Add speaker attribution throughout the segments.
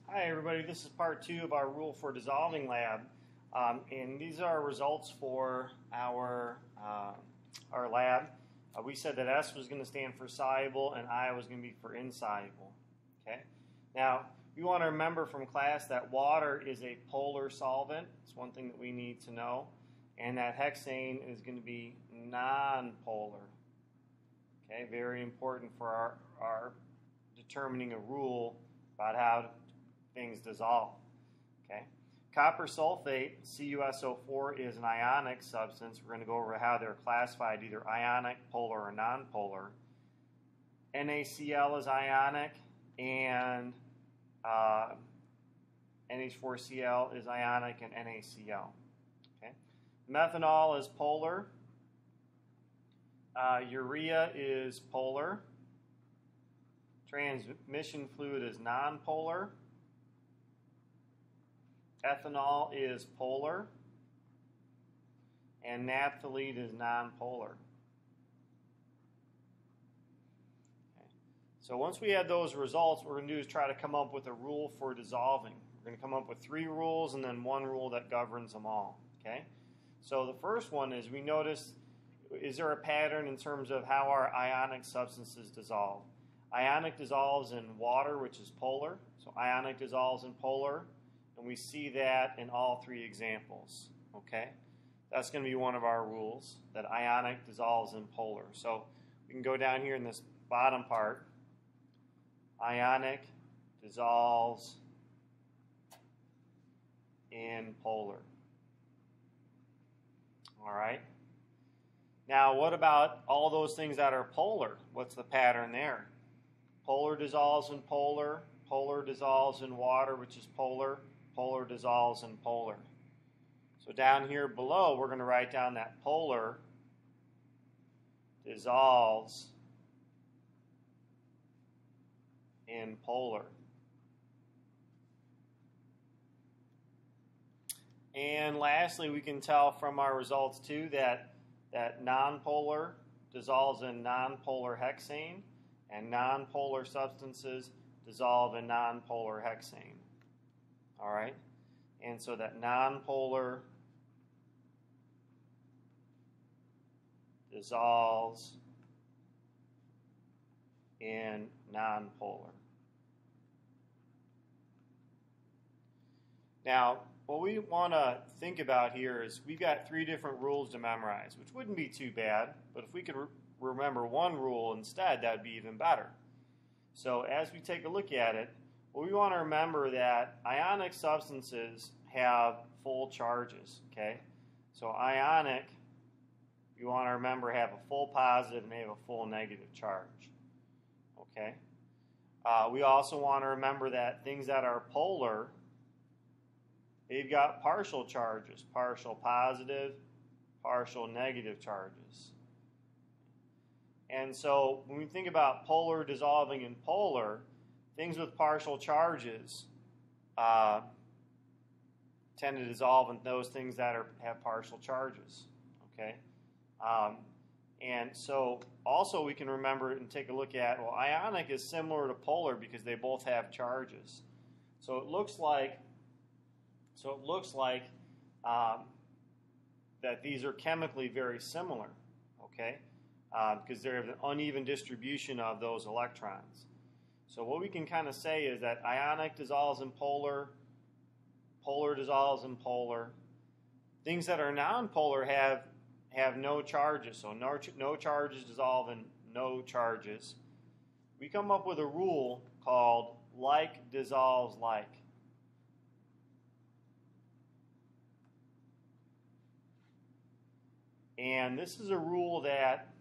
Speaker 1: Hi everybody, this is part 2 of our rule for dissolving lab, and these are our results for our lab. We said that S was going to stand for soluble and I was going to be for insoluble. Okay. Now we want to remember from class that water is a polar solvent. It's one thing that we need to know, and that hexane is going to be non-polar. Okay, very important for our determining a rule about how things dissolve. Okay, copper sulfate, CuSO4, is an ionic substance. We're going to go over how they're classified, either ionic, polar, or nonpolar. NaCl is ionic, and NH4Cl is ionic, and NaCl. Okay, methanol is polar. Urea is polar. Transmission fluid is nonpolar. Ethanol is polar, and naphthalene is nonpolar. Okay. So once we have those results, what we're going to do is try to come up with a rule for dissolving. We're going to come up with 3 rules and then 1 rule that governs them all. Okay. So the first one is, we notice, is there a pattern in terms of how our ionic substances dissolve? Ionic dissolves in water, which is polar. So ionic dissolves in polar. And we see that in all 3 examples. Okay, that's going to be one of our rules, that ionic dissolves in polar. So we can go down here in this bottom part. Ionic dissolves in polar. All right. Now, what about all those things that are polar? What's the pattern there? Polar dissolves in polar. Polar dissolves in water, which is polar. Polar dissolves in polar. So down here below, we're going to write down that polar dissolves in polar. And lastly, we can tell from our results too that nonpolar dissolves in nonpolar hexane, and nonpolar substances dissolve in nonpolar hexane. All right, and so that nonpolar dissolves in nonpolar. Now, what we want to think about here is we've got 3 different rules to memorize, which wouldn't be too bad, but if we could remember 1 rule instead, that would be even better. So as we take a look at it, we want to remember that ionic substances have full charges. Okay, so ionic, you want to remember, have a full positive and they have a full negative charge. Okay, we also want to remember that things that are polar, they've got partial charges, partial positive, partial negative charges. And so when we think about polar dissolving in polar, things with partial charges tend to dissolve in those things that have partial charges. Okay, and so also we can remember and take a look at, well, ionic is similar to polar because they both have charges. So it looks like that these are chemically very similar. Okay, because they have an uneven distribution of those electrons. So what we can kind of say is that ionic dissolves in polar, polar dissolves in polar. Things that are nonpolar have no charges, so no charges dissolve in no charges. We come up with a rule called like dissolves like. And this is a rule that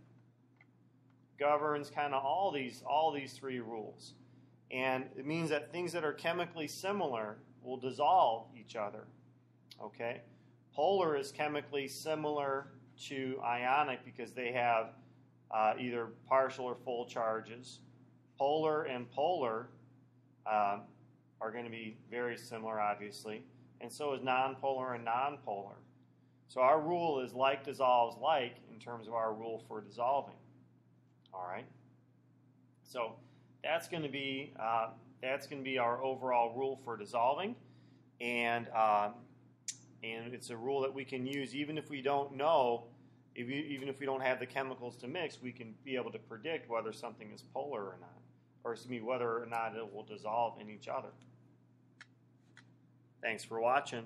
Speaker 1: governs kind of all these 3 rules. And it means that things that are chemically similar will dissolve each other. Okay? Polar is chemically similar to ionic because they have either partial or full charges. Polar and polar are going to be very similar, obviously. And so is nonpolar and nonpolar. So our rule is like dissolves like in terms of our rule for dissolving. All right? So that's going to be our overall rule for dissolving, and it's a rule that we can use even if we don't know, even if we don't have the chemicals to mix. We can be able to predict whether something is polar or not, or excuse me, whether or not it will dissolve in each other. Thanks for watching.